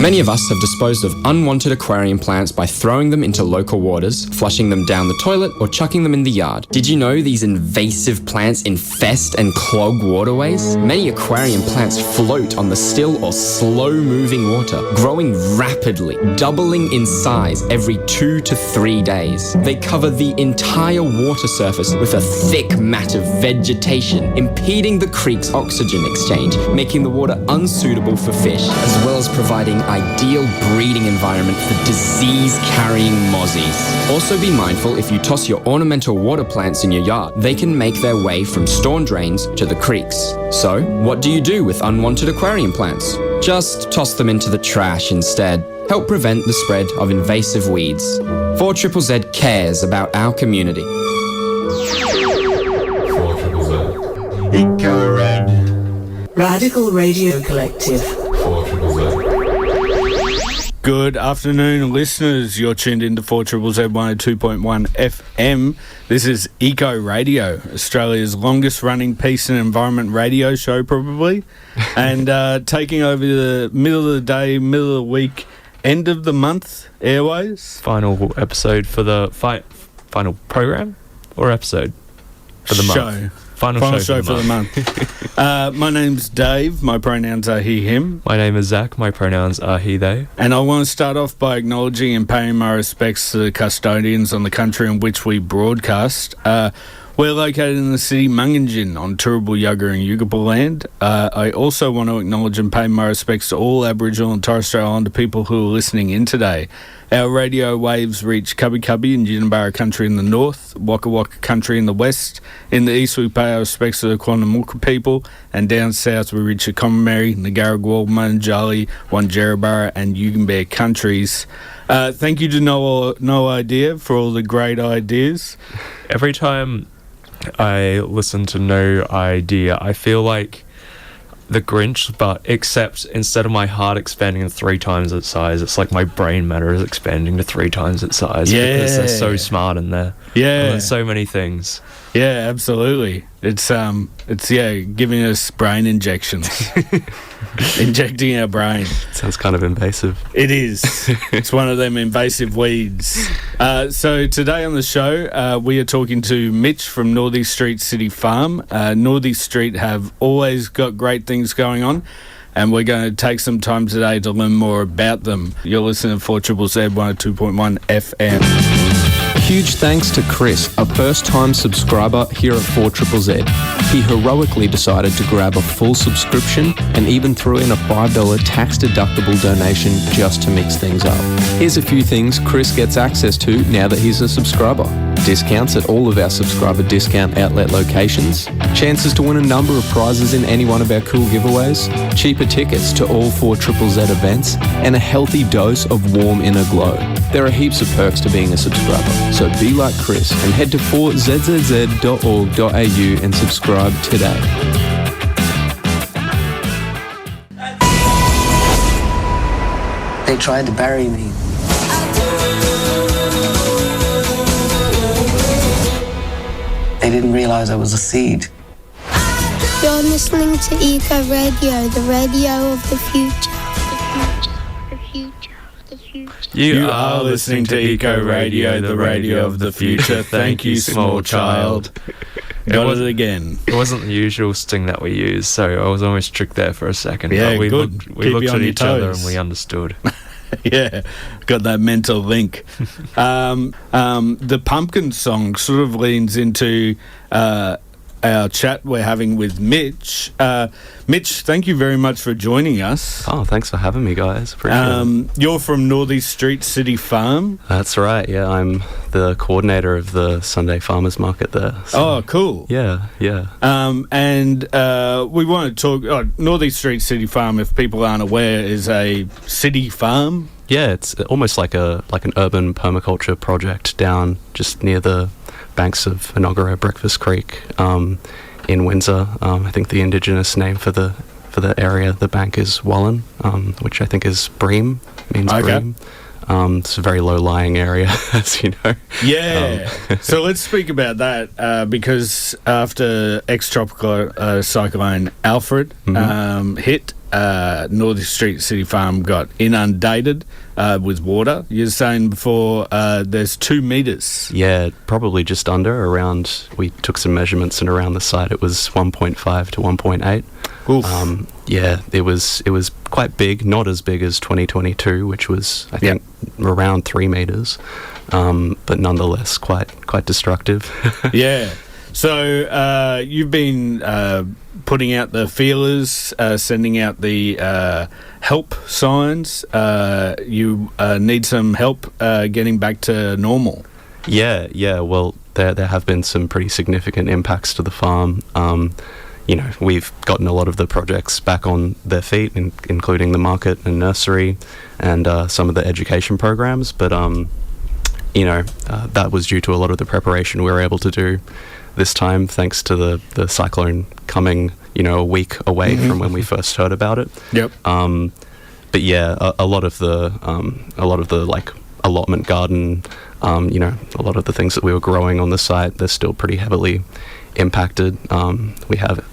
Many of us have disposed of unwanted aquarium plants by throwing them into local waters, flushing them down the toilet, or chucking them in the yard. Did you know these invasive plants infest and clog waterways? Many aquarium plants float on the still or slow-moving water, growing rapidly, doubling in size every 2 to 3 days. They cover the entire water surface with a thick mat of vegetation, impeding the creek's oxygen exchange, making the water unsuitable for fish, as well as providing ideal breeding environment for disease-carrying mozzies. Also be mindful if you toss your ornamental water plants in your yard, they can make their way from storm drains to the creeks. So, what do you do with unwanted aquarium plants? Just toss them into the trash instead. Help prevent the spread of invasive weeds. 4ZZZ cares about our community. 4ZZZ. Eco Red. Radical Radio Collective. 4ZZZ. Good afternoon, listeners. You're tuned into 4ZZZ 102.1 FM. This is Eco Radio, Australia's longest-running peace and environment radio show, probably, and taking over the middle of the day, middle of the week, end of the month airways. Final episode for the final program or episode for the month. Final show for the month. My name's Dave. My pronouns are he, him. My name is Zach. My pronouns are he, they. And I want to start off by acknowledging and paying my respects to the custodians on the country in which we broadcast. We're located in the city Mungingin on Turrbal, Yugger and Yugambeh land. I also want to acknowledge and pay my respects to all Aboriginal and Torres Strait Islander people who are listening in today. Our radio waves reach Cubby Cubby and Yinambara country in the north, Waka Waka country in the west. In the east we pay our respects to the Quandamooka people, and down south we reach the Commonwealth, Nigaragwal, Munjali, Wanjerabara and Yugambeh countries. Thank you to No Idea for all the great ideas. Every time I listen to No Idea, I feel like the Grinch, but except instead of my heart expanding to 3 times its size, it's like my brain matter is expanding to 3 times its size. Yeah. Because they're so smart in there. Yeah. And there's so many things. Yeah, absolutely. It's giving us brain injections. Injecting our brain. Sounds kind of invasive. It is. It's one of them invasive weeds. So today on the show, we are talking to Mitch from Northey Street City Farm. Northey Street have always got great things going on, and we're going to take some time today to learn more about them. You're listening to 4ZZZ 102.1 FM. Huge thanks to Chris, a first-time subscriber here at 4ZZZ. He heroically decided to grab a full subscription and even threw in a $5 tax-deductible donation just to mix things up. Here's a few things Chris gets access to now that he's a subscriber. Discounts at all of our subscriber discount outlet locations, chances to win a number of prizes in any one of our cool giveaways, cheaper tickets to all 4ZZZ events, and a healthy dose of warm inner glow. There are heaps of perks to being a subscriber, so be like Chris and head to 4ZZZ.org.au and subscribe today. They tried to bury me. They didn't realize I was a seed. You're listening to Eco Radio, the radio of the future. You are listening to Eco Radio, the radio of the future. Thank you, small child. Got it again. It wasn't the usual sting that we use, so I was almost tricked there for a second. Yeah, but we good. looked at each other toes. and we understood. Yeah, got that mental link. The pumpkin song sort of leans into our chat we're having with Mitch. Mitch, thank you very much for joining us. Oh, thanks for having me, guys. Appreciate it. You're from Northey Street City Farm. That's right, yeah. I'm the coordinator of the Sunday Farmers Market there. So. Oh, cool. Yeah. And we want to talk... Northey Street City Farm, if people aren't aware, is a city farm. Yeah, it's almost like an urban permaculture project down just near the banks of Inaugural Breakfast Creek in Windsor. I think the indigenous name for the area, the bank, is Wallen, which I think is bream, means bream. It's a very low-lying area, as you know. Yeah. So let's speak about that because after ex-tropical cyclone Alfred hit, Northey Street City Farm got inundated with water. You were saying before there's 2 metres. Yeah, probably just under. Around, we took some measurements, and around the site it was 1.5 to 1.8. Yeah, it was quite big. Not as big as 2022, which was I think around 3 metres, but nonetheless quite destructive. Yeah. So you've been putting out the feelers, sending out the help signs. You need some help getting back to normal. Yeah. Well, there have been some pretty significant impacts to the farm. We've gotten a lot of the projects back on their feet, including the market and nursery, and some of the education programs. But that was due to a lot of the preparation we were able to do this time, thanks to the cyclone coming, a week away from when we first heard about it. Yep. But yeah, a lot of the like allotment garden, a lot of the things that we were growing on the site, they're still pretty heavily impacted. We have,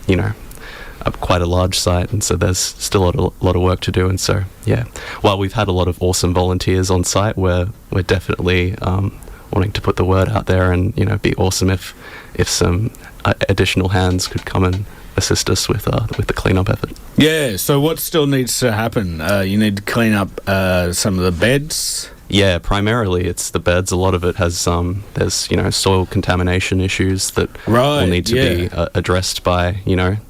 quite a large site, and so there's still a lot of work to do. And so, yeah, while we've had a lot of awesome volunteers on site, we're definitely wanting to put the word out there, and be awesome if some additional hands could come and assist us with the cleanup effort. Yeah. So what still needs to happen? You need to clean up some of the beds. Yeah, primarily it's the beds. A lot of it has there's soil contamination issues that will need to be addressed by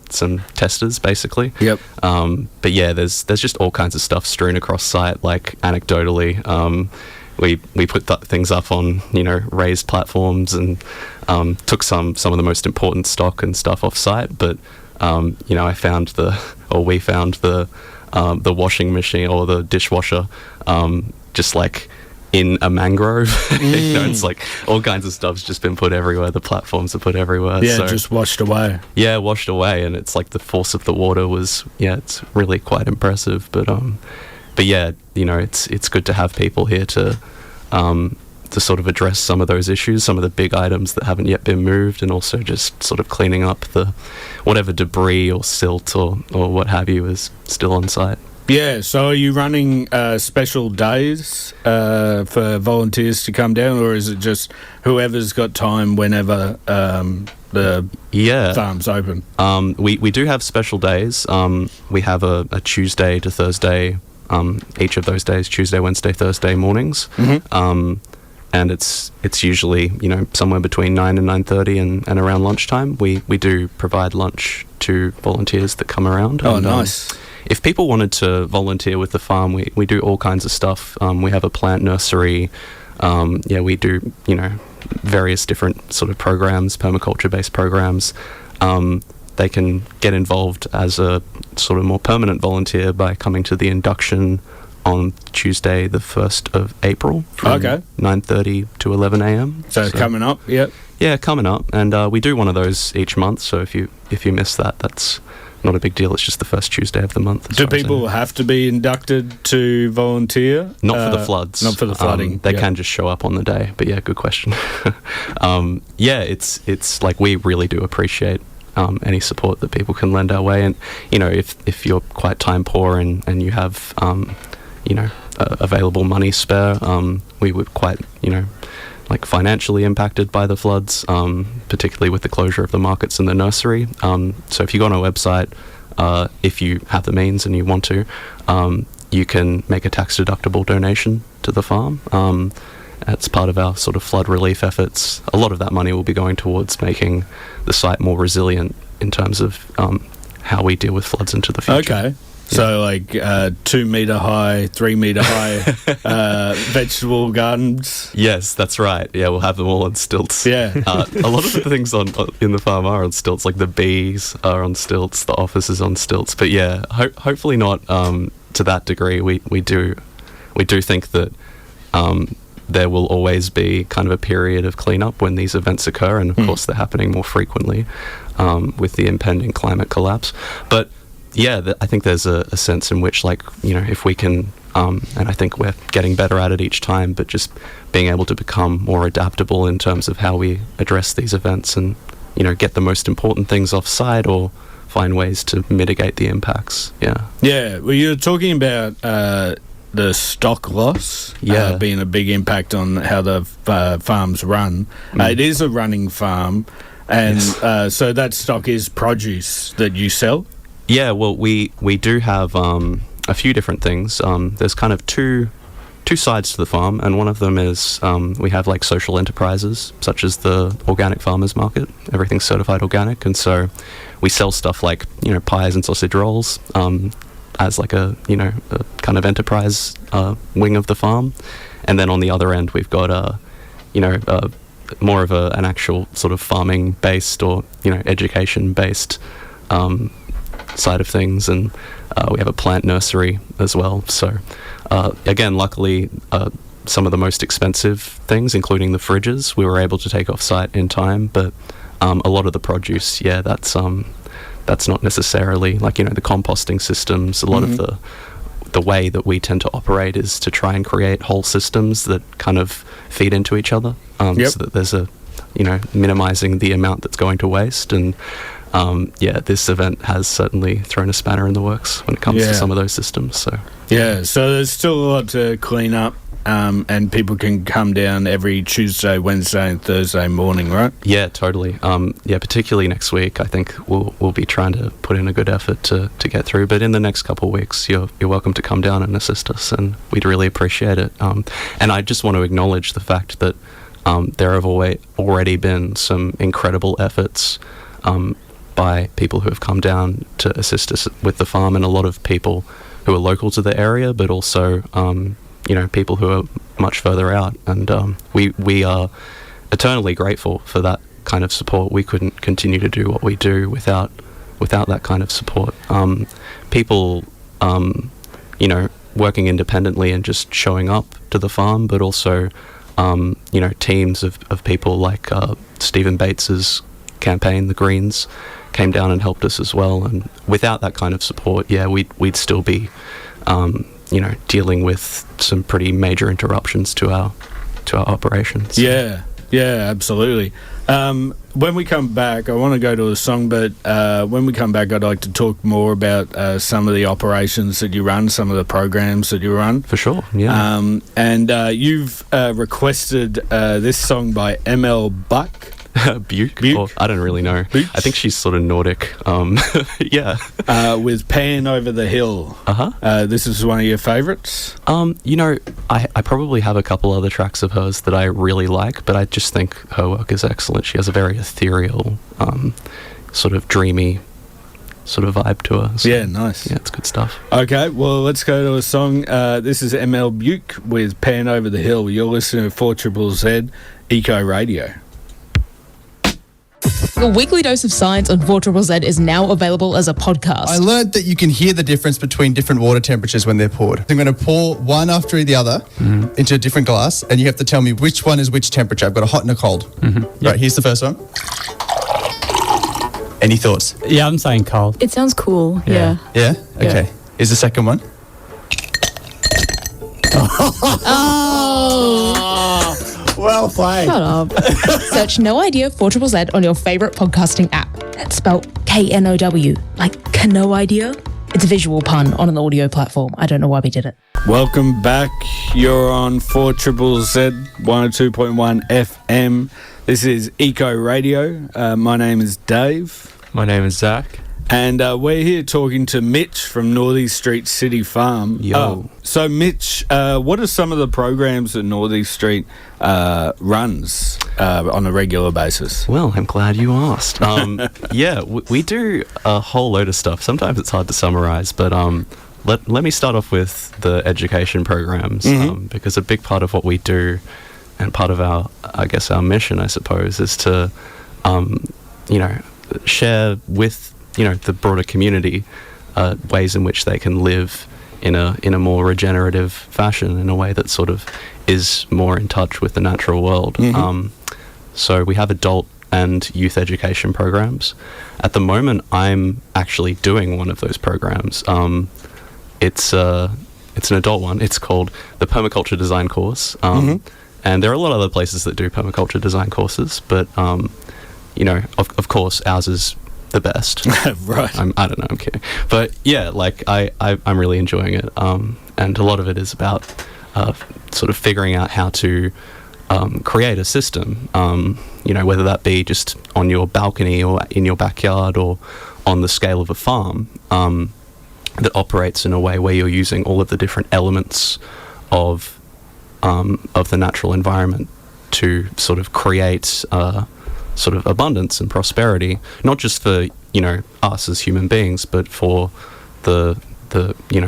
some testers, basically. Yep. But yeah, there's just all kinds of stuff strewn across site. Like anecdotally, we put things up on raised platforms and took some of the most important stock and stuff off site. But we found the washing machine or the dishwasher just like in a mangrove. It's like all kinds of stuff's just been put everywhere. The platforms are put everywhere. Yeah, so, just washed away. Yeah, washed away, and it's like the force of the water was, it's really quite impressive. But yeah, it's good to have people here to sort of address some of those issues, some of the big items that haven't yet been moved, and also just sort of cleaning up the whatever debris or silt or what have you is still on site. Yeah, so are you running special days for volunteers to come down, or is it just whoever's got time whenever the farm's open? We do have special days. We have a Tuesday to Thursday, each of those days, Tuesday, Wednesday, Thursday mornings. And it's usually, somewhere between 9 and 9:30 and around lunchtime. We do provide lunch to volunteers that come around. Oh, nice. If people wanted to volunteer with the farm, we do all kinds of stuff. We have a plant nursery. We do, various different sort of programs, permaculture-based programs. They can get involved as a sort of more permanent volunteer by coming to the induction on Tuesday, the 1st of April, from 9:30 to 11 a.m. So coming up, yep. Yeah, coming up. And we do one of those each month, so if you miss that, that's not a big deal. It's just the first Tuesday of the month. Do people have to be inducted to volunteer? Not for the floods. Not for the flooding. They can just show up on the day. But yeah, good question. It's like we really do appreciate any support that people can lend our way. And, if you're quite time poor and you have, available money spare, we were quite, like financially impacted by the floods, particularly with the closure of the markets and the nursery. So if you go on our website, if you have the means and you want to, you can make a tax-deductible donation to the farm. It's part of our sort of flood relief efforts. A lot of that money will be going towards making the site more resilient in terms of how we deal with floods into the future. Okay. So, 2 metre high, 3 metre high vegetable gardens. Yes, that's right. Yeah, we'll have them all on stilts. Yeah. A lot of the things in the farm are on stilts, like the bees are on stilts, the office is on stilts. But yeah, hopefully not to that degree. We do think that there will always be kind of a period of cleanup when these events occur, and of course they're happening more frequently with the impending climate collapse. But yeah, I think there's a sense in which, if we can, and I think we're getting better at it each time, but just being able to become more adaptable in terms of how we address these events and, get the most important things off site or find ways to mitigate the impacts. Yeah, well, you're talking about the stock loss being a big impact on how the farms run. It is a running farm, and so that stock is produce that you sell? Yeah, well, we do have a few different things. There's kind of two sides to the farm, and one of them is we have like social enterprises, such as the organic farmers market. Everything's certified organic, and so we sell stuff like, you know, pies and sausage rolls as like a kind of enterprise wing of the farm. And then on the other end, we've got more of an actual sort of farming based or, you know, education based side of things, and we have a plant nursery as well. So again, luckily, some of the most expensive things, including the fridges, we were able to take off site in time, but a lot of the produce, that's not necessarily, like, you know, the composting systems. A lot of the way that we tend to operate is to try and create whole systems that kind of feed into each other, so that there's a, you know, minimizing the amount that's going to waste. And this event has certainly thrown a spanner in the works when it comes to some of those systems. So there's still a lot to clean up, and people can come down every Tuesday, Wednesday and Thursday morning, right? Yeah, totally. Particularly next week, I think we'll be trying to put in a good effort to get through. But in the next couple of weeks, you're welcome to come down and assist us, and we'd really appreciate it. And I just want to acknowledge the fact that there have already been some incredible efforts by people who have come down to assist us with the farm, and a lot of people who are local to the area, but also people who are much further out. And we are eternally grateful for that kind of support. We couldn't continue to do what we do without that kind of support. People working independently and just showing up to the farm, but also teams of people like Stephen Bates's campaign, the Greens, came down and helped us as well. And without that kind of support, we'd still be dealing with some pretty major interruptions to our operations. Yeah, absolutely. When we come back, I want to go to a song, but when we come back, I'd like to talk more about some of the operations that you run, some of the programs that you run. For sure, yeah. And you've requested this song by ML Buck. Buke? Or, I don't really know. Buch? I think she's sort of Nordic. With Pan Over the Hill. This is one of your favourites? I probably have a couple other tracks of hers that I really like, but I just think her work is excellent. She has a very ethereal, sort of dreamy sort of vibe to her. So, nice. Yeah, it's good stuff. Okay, well, let's go to a song. This is ML Buke with Pan Over the Hill. You're listening to 4ZZZ Eco Radio. Your weekly dose of science on 4ZZZ is now available as a podcast. I learned that you can hear the difference between different water temperatures when they're poured. I'm going to pour one after the other into a different glass, and you have to tell me which one is which temperature. I've got a hot and a cold. Right, here's the first one. Any thoughts? Yeah, I'm saying cold. It sounds cool, yeah. Yeah? Okay. Yeah. Is the second one? Well played. Shut up. Search No Idea 4ZZZ on your favourite podcasting app. That's spelled KNOW, like no idea. It's a visual pun on an audio platform. I don't know why we did it. Welcome back. You're on 4ZZZ 102.1 FM. This is Eco Radio. My name is Dave. My name is Zach. And we're here talking to Mitch from Northey Street City Farm. Yo. So, Mitch, what are some of the programs that Northey Street runs on a regular basis? Well, I'm glad you asked. We do a whole load of stuff. Sometimes it's hard to summarise, but let me start off with the education programs, because a big part of what we do, and part of our mission, I suppose, is to, share with the broader community ways in which they can live in a more regenerative fashion, in a way that sort of is more in touch with the natural world. So we have adult and youth education programs. At the moment, I'm actually doing one of those programs. It's an adult one. It's called the Permaculture Design Course. And there are a lot of other places that do permaculture design courses, but of course ours is the best. Right. I don't know, I'm kidding. But yeah, like I'm really enjoying it. And a lot of it is about sort of figuring out how to create a system, whether that be just on your balcony or in your backyard or on the scale of a farm, that operates in a way where you're using all of the different elements of the natural environment to sort of create sort of abundance and prosperity, not just for us as human beings, but for the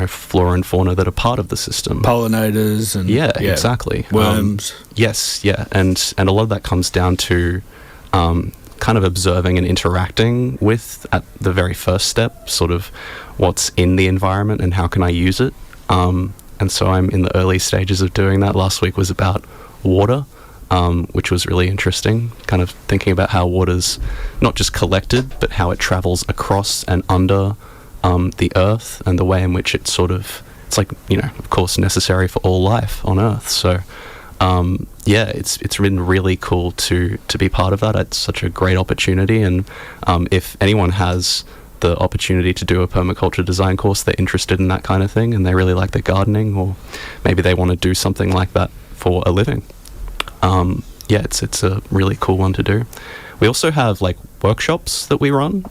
flora and fauna that are part of the system, pollinators and exactly, worms. Yes, and a lot of that comes down to kind of observing and interacting with, at the very first step, sort of what's in the environment and how can I use it. And so I'm in the early stages of doing that. Last week was about water, which was really interesting, kind of thinking about how water's not just collected, but how it travels across and under the earth, and the way in which it's like, of course, necessary for all life on earth. So it's been really cool to be part of that. It's such a great opportunity, and if anyone has the opportunity to do a permaculture design course, they're interested in that kind of thing and they really like their gardening, or maybe they want to do something like that for a living, it's a really cool one to do. We also have like workshops that we run.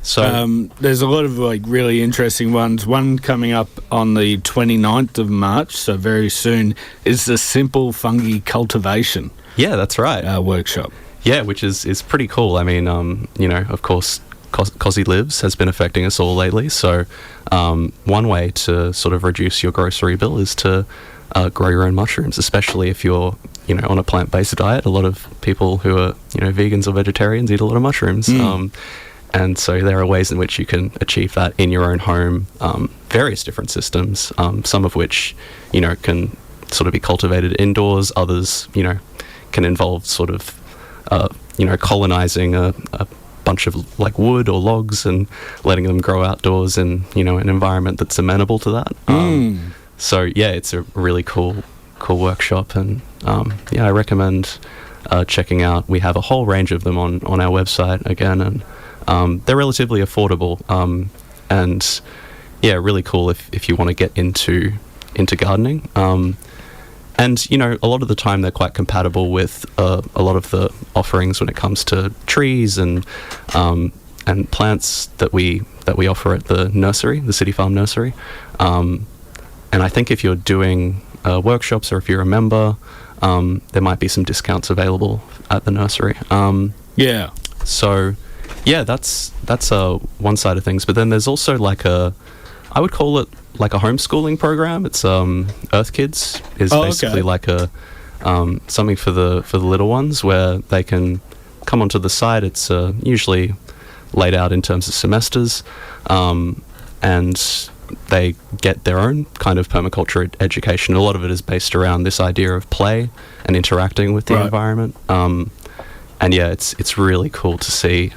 So there's a lot of like really interesting ones. One coming up on the 29th of March, so very soon, is the Simple Fungi Cultivation. Yeah, that's right. Workshop. Yeah, which is pretty cool. I mean, of course, Cosy Lives has been affecting us all lately. So one way to sort of reduce your grocery bill is to grow your own mushrooms, especially if you're on a plant-based diet. A lot of people who are vegans or vegetarians eat a lot of mushrooms. And so there are ways in which you can achieve that in your own home, various different systems, some of which, can sort of be cultivated indoors. Others, can involve sort of, colonizing a bunch of like wood or logs and letting them grow outdoors in, an environment that's amenable to that. So yeah, it's a really cool workshop, and I recommend checking out. We have a whole range of them on our website again, and they're relatively affordable, and really cool if you want to get into gardening. And a lot of the time they're quite compatible with a lot of the offerings when it comes to trees and plants that we offer at the nursery, the City Farm Nursery. And I think if you're doing workshops, or if you're a member, there might be some discounts available at the nursery. So that's one side of things. But then there's also like I would call it like a homeschooling program. It's Earth Kids is basically like a something for the little ones, where they can come onto the site. It's usually laid out in terms of semesters, and they get their own kind of permaculture education. A lot of it is based around this idea of play and interacting with the environment. And it's really cool to see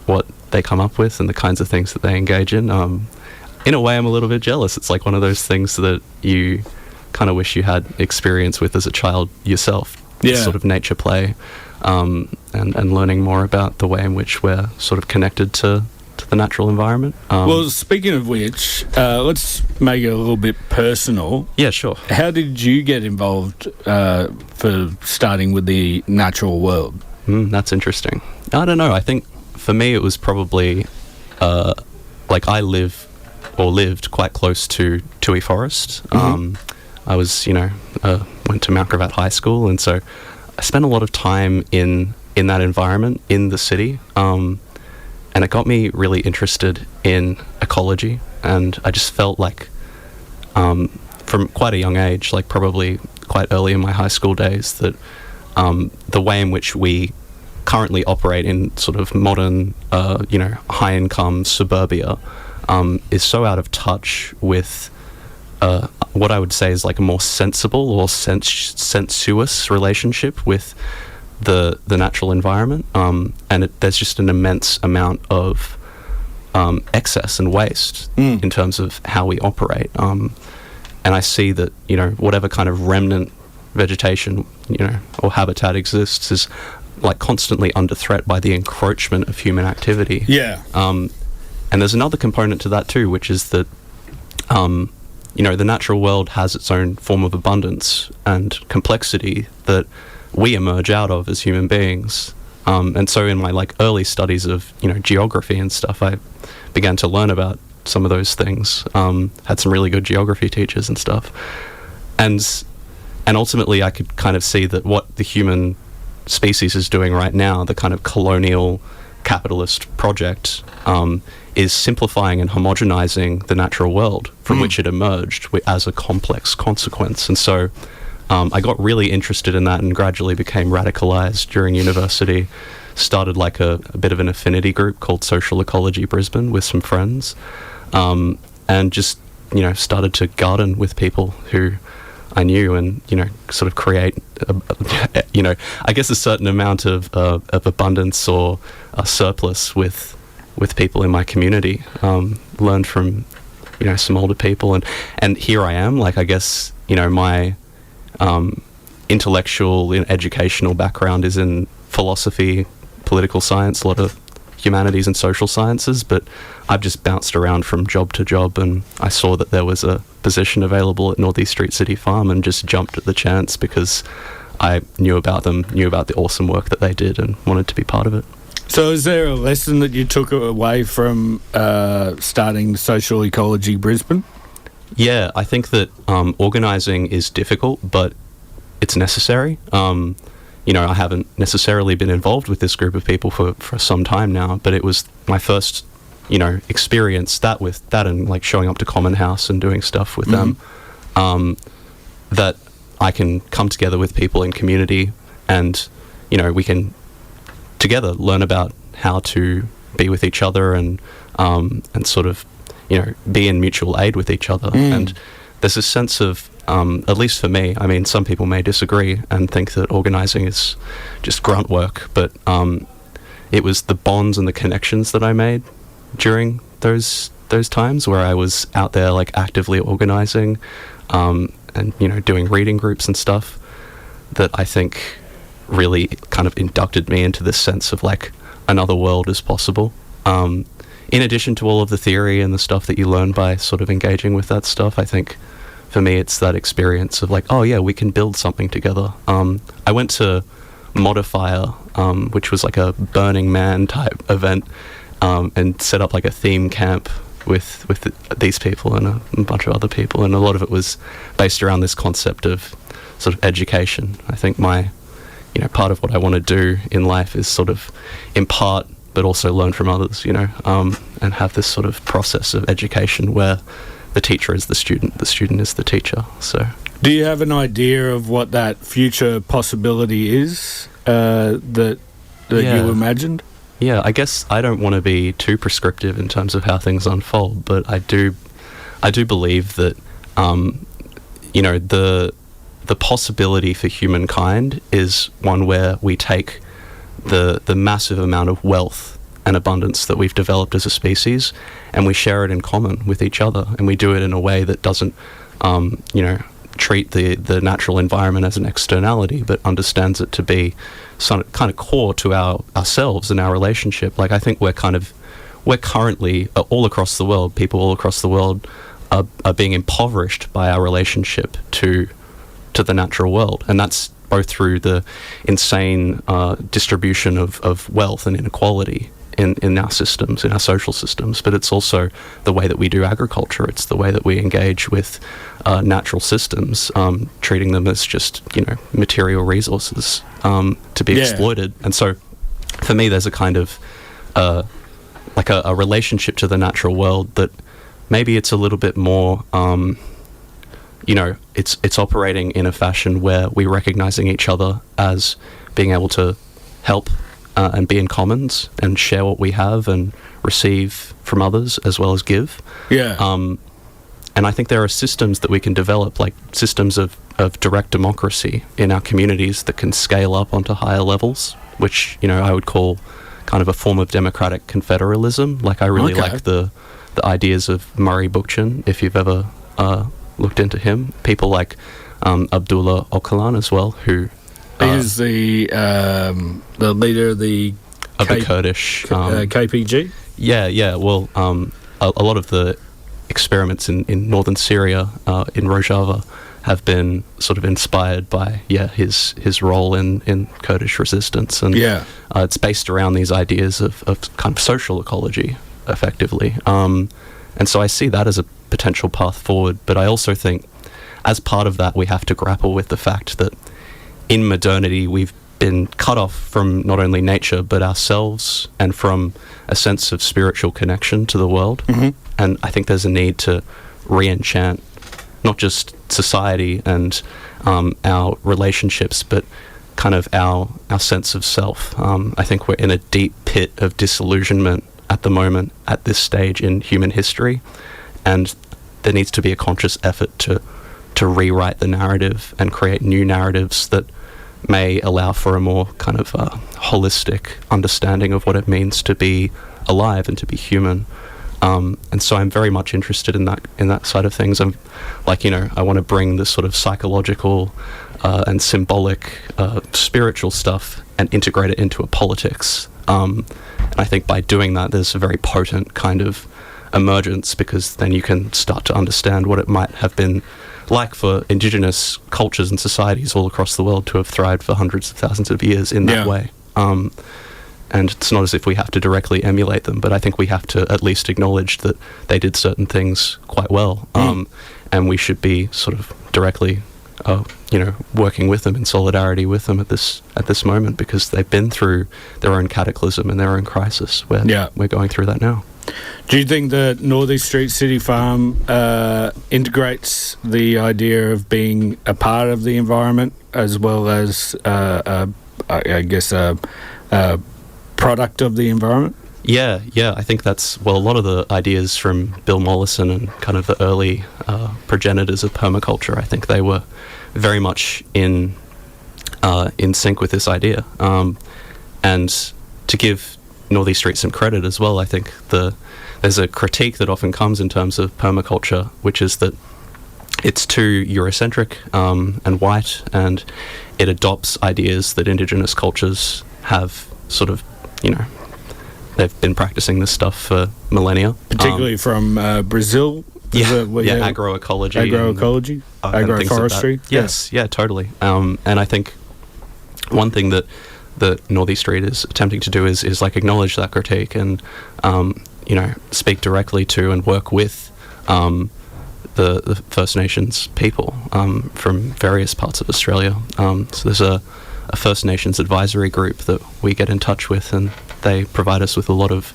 what they come up with and the kinds of things that they engage in. In a way, I'm a little bit jealous. It's like one of those things that you kind of wish you had experience with as a child yourself. Sort of nature play, and learning more about the way in which we're sort of connected to the natural environment. Well, speaking of which, let's make it a little bit personal. Yeah, sure. How did you get involved for starting with the natural world? That's interesting. I don't know. I think for me it was probably like I lived quite close to Toohey Forest. I was, went to Mount Gravatt High School, and so I spent a lot of time in that environment, in the city, and it got me really interested in ecology. And I just felt like, from quite a young age, like probably quite early in my high school days, that the way in which we currently operate in sort of modern, high-income suburbia is so out of touch with what I would say is like a more sensible or sensuous relationship with the natural environment, and there's just an immense amount of excess and waste in terms of how we operate, and I see that whatever kind of remnant vegetation or habitat exists is like constantly under threat by the encroachment of human activity. Yeah. And there's another component to that too, which is that, you know, the natural world has its own form of abundance and complexity that we emerge out of as human beings. And so in my like early studies of, you know, geography and stuff, I began to learn about some of those things. Had some really good geography teachers and stuff. And ultimately I could kind of see that what the human species is doing right now, the kind of colonial capitalist project, is simplifying and homogenizing the natural world from which it emerged as a complex consequence. And so I got really interested in that and gradually became radicalized during university. Started like a bit of an affinity group called Social Ecology Brisbane with some friends, and just, you know, started to garden with people who I knew and, you know, sort of create, you know, I guess a certain amount of abundance or a surplus with people in my community. Learned from, you know, some older people, and here I am. Like, I guess, you know, my intellectual and educational background is in philosophy, political science, a lot of humanities and social sciences, but I've just bounced around from job to job, and I saw that there was a position available at Northey Street City Farm and just jumped at the chance because I knew about them, knew about the awesome work that they did, and wanted to be part of it. So is there a lesson that you took away from starting Social Ecology Brisbane? Yeah, I think that organising is difficult, but it's necessary. You know, I haven't necessarily been involved with this group of people for some time now, but it was my first, you know, experience with that and like showing up to Common House and doing stuff with them, that I can come together with people in community and, you know, we can together learn about how to be with each other and sort of, you know, be in mutual aid with each other. And there's a sense of, at least for me, I mean, some people may disagree and think that organising is just grunt work, but it was the bonds and the connections that I made during those times where I was out there like actively organising and, you know, doing reading groups and stuff that I think really kind of inducted me into this sense of like another world is possible. In addition to all of the theory and the stuff that you learn by sort of engaging with that stuff, I think for me it's that experience of like, oh yeah, we can build something together. I went to Modifier, which was like a Burning Man type event, and set up like a theme camp with these people and a bunch of other people, and a lot of it was based around this concept of sort of education. I think my, you know, part of what I want to do in life is sort of impart but also learn from others, you know, and have this sort of process of education where the teacher is the student is the teacher. So, do you have an idea of what that future possibility is that you imagined? Yeah, I guess I don't want to be too prescriptive in terms of how things unfold, but I do believe that, you know, the possibility for humankind is one where we take the massive amount of wealth and abundance that we've developed as a species and we share it in common with each other, and we do it in a way that doesn't, you know, treat the natural environment as an externality, but understands it to be kind of core to ourselves and our relationship. Like, I think we're currently all across the world, people all across the world are being impoverished by our relationship to the natural world, and that's both through the insane distribution of wealth and inequality in our systems, in our social systems, but it's also the way that we do agriculture. It's the way that we engage with natural systems, treating them as just, you know, material resources to be exploited. And so for me there's a kind of like a relationship to the natural world that maybe it's a little bit more, you know, it's operating in a fashion where we're recognizing each other as being able to help and be in commons and share what we have and receive from others as well as give. Yeah. And I think there are systems that we can develop, like systems of direct democracy in our communities that can scale up onto higher levels, which, you know, I would call kind of a form of democratic confederalism. Like, I really like the ideas of Murray Bookchin, if you've ever looked into him. People like Abdullah Öcalan as well, who He's the leader of the Kurdish KPG. Yeah. Well, a lot of the experiments in northern Syria, in Rojava, have been sort of inspired by his role in Kurdish resistance, and it's based around these ideas of kind of social ecology, effectively. And so I see that as a potential path forward, but I also think as part of that we have to grapple with the fact that in modernity we've been cut off from not only nature but ourselves, and from a sense of spiritual connection to the world. And I think there's a need to re-enchant not just society and our relationships, but kind of our sense of self. I think we're in a deep pit of disillusionment at the moment, at this stage in human history, and there needs to be a conscious effort to rewrite the narrative and create new narratives that may allow for a more kind of holistic understanding of what it means to be alive and to be human. And so I'm very much interested in that side of things. I'm like, I want to bring this sort of psychological and symbolic spiritual stuff and integrate it into a politics. And I think by doing that, there's a very potent kind of emergence, because then you can start to understand what it might have been like for indigenous cultures and societies all across the world to have thrived for hundreds of thousands of years in that way. And it's not as if we have to directly emulate them, but I think we have to at least acknowledge that they did certain things quite well, and we should be sort of directly, working with them in solidarity with them at this moment, because they've been through their own cataclysm and their own crisis. We're going through that now. Do you think that Northey Street City Farm integrates the idea of being a part of the environment as well as, I guess, a product of the environment? Yeah, I think that's, a lot of the ideas from Bill Mollison and kind of the early progenitors of permaculture, I think they were very much in sync with this idea. And to give Northey Street some credit as well, I think there's a critique that often comes in terms of permaculture, which is that it's too Eurocentric and white, and it adopts ideas that indigenous cultures have sort of, they've been practicing this stuff for millennia. Particularly from Brazil? Agroecology. Agroforestry? Yes, totally. And I think one thing that Northey Street is attempting to do is like acknowledge that critique and, speak directly to and work with the First Nations people from various parts of Australia. So there's a First Nations advisory group that we get in touch with, and they provide us with a lot of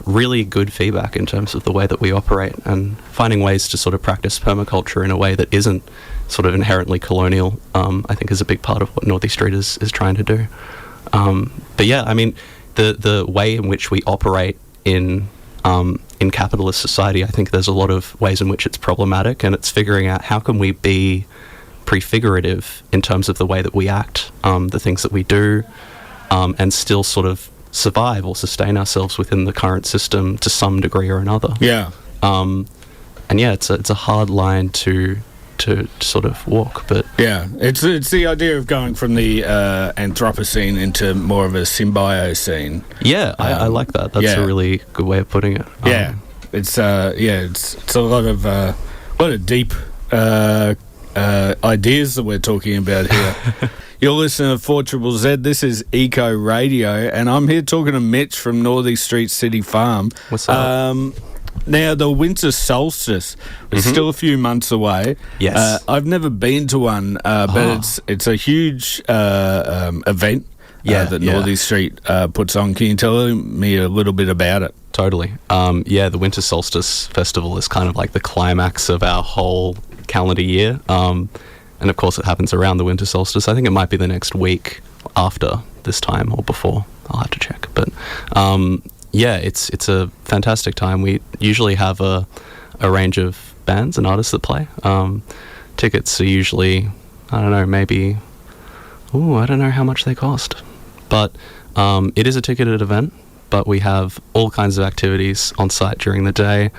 really good feedback in terms of the way that we operate, and finding ways to sort of practice permaculture in a way that isn't sort of inherently colonial, I think is a big part of what Northey Street is trying to do. But yeah, I mean, the way in which we operate in capitalist society, I think there's a lot of ways in which it's problematic, and it's figuring out how can we be prefigurative in terms of the way that we act, the things that we do, and still sort of survive or sustain ourselves within the current system to some degree or another. It's a hard line to sort of walk, but it's the idea of going from the Anthropocene into more of a Symbiocene. I like that. That's a really good way of putting it. It's a lot of deep ideas that we're talking about here. You're listening to 4ZZZ. This is Eco Radio, and I'm here talking to Mitch from Northey Street City Farm. What's up? Now, the winter solstice is still a few months away. Yes. I've never been to one, but it's a huge event that Northey Street puts on. Can you tell me a little bit about it? Totally. The Winter Solstice Festival is kind of like the climax of our whole calendar year. And of course it happens around the winter solstice. I think it might be the next week after this time or before. I'll have to check. But it's a fantastic time. We usually have a range of bands and artists that play. Tickets are usually, I don't know how much they cost. But it is a ticketed event, but we have all kinds of activities on site during the day.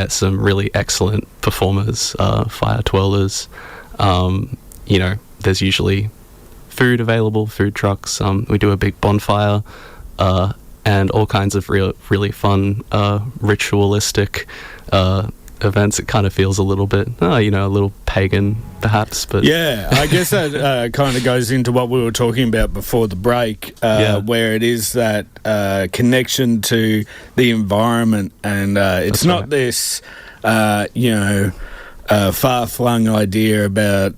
Some really excellent performers, fire twirlers, there's usually food available, food trucks. We do a big bonfire, and all kinds of really fun, ritualistic events. It kind of feels a little bit, a little pagan, perhaps. But yeah, I guess that kind of goes into what we were talking about before the break, where it is that connection to the environment, and it's not this, far-flung idea about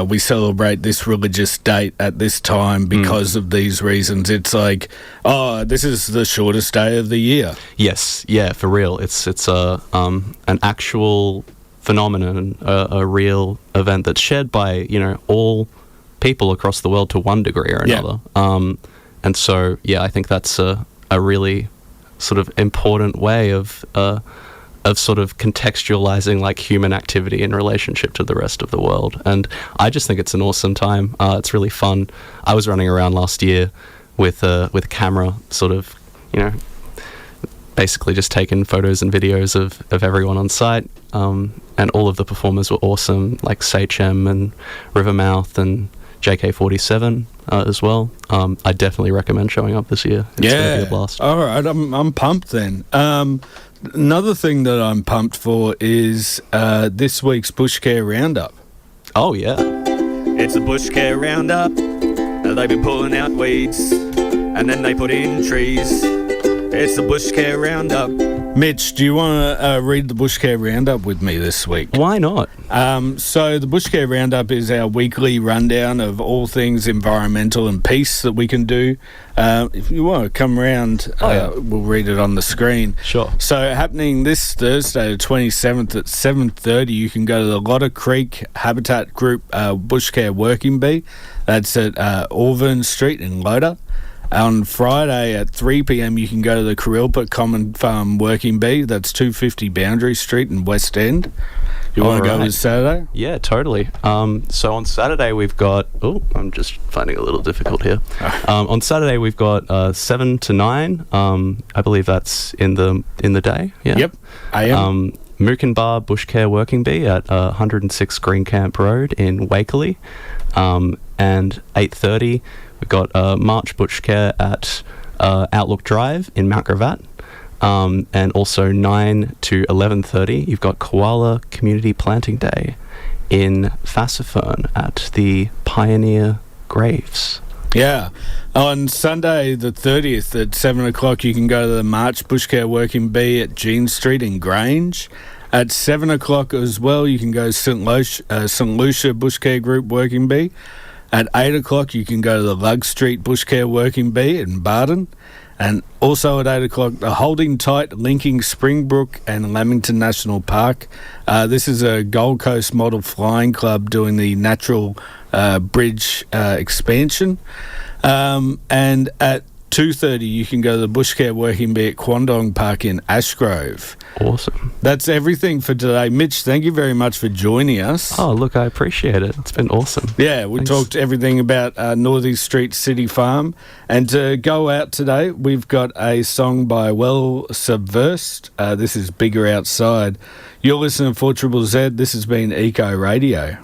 we celebrate this religious date at this time because of these reasons. It's like, this is the shortest day of the year. Yes, yeah, for real. It's an actual phenomenon, a real event that's shared by all people across the world to one degree or another. And so, I think that's a really sort of important way of sort of contextualizing like human activity in relationship to the rest of the world. And I just think it's an awesome time. It's really fun. I was running around last year with a camera, sort of, basically just taking photos and videos of everyone on site. And all of the performers were awesome, like Sachem and Rivermouth and JK47 as well. I definitely recommend showing up this year. It's going to be a blast. All right, I'm pumped then. Another thing that I'm pumped for is this week's Bushcare Roundup. Oh, yeah. It's a Bushcare Roundup. They've been pulling out weeds and then they put in trees. It's the Bushcare Roundup. Mitch, do you want to read the Bushcare Roundup with me this week? Why not? So the Bushcare Roundup is our weekly rundown of all things environmental and peace that we can do. If you want to come around, we'll read it on the screen. Sure. So happening this Thursday, the 27th at 7:30, you can go to the Lota Creek Habitat Group Bushcare Working Bee. That's at Auvern Street in Lota. On Friday at 3 p.m, you can go to the Kurilpa Common Farm Working Bee. That's 250 Boundary Street in West End. You want to go this Saturday? Yeah, totally. So on Saturday we've got... Oh, I'm just finding it a little difficult here. On Saturday we've got 7 to 9. I believe that's in the day. Yeah. Yep. I am. Mookin-Bah Bushcare Working Bee at 106 Greencamp Road in Wakerley. And 8:30... we've got March Bushcare at Outlook Drive in Mount Gravatt. And also 9 to 11:30, you've got Koala Community Planting Day in Fassifern at the Pioneer Graves. Yeah. On Sunday the 30th at 7 o'clock, you can go to the March Bushcare Working Bee at Jean Street in Grange. At 7 o'clock as well, you can go St. Lucia Bushcare Group Working Bee. At 8 o'clock, you can go to the Lugg Street Bushcare Working Bee in Bardon. And also at 8 o'clock, the Holding Tight linking Springbrook and Lamington National Park. This is a Gold Coast model flying club doing the natural bridge expansion. And at 2:30, you can go to the Bushcare Working Bee at Quandong Park in Ashgrove. Awesome. That's everything for today. Mitch, thank you very much for joining us. Oh, look, I appreciate it. It's been awesome. Yeah, we talked everything about Northey Street City Farm. And to go out today, we've got a song by Well Subversed. This is Bigger Outside. You're listening to 4ZZZ. This has been Eco Radio.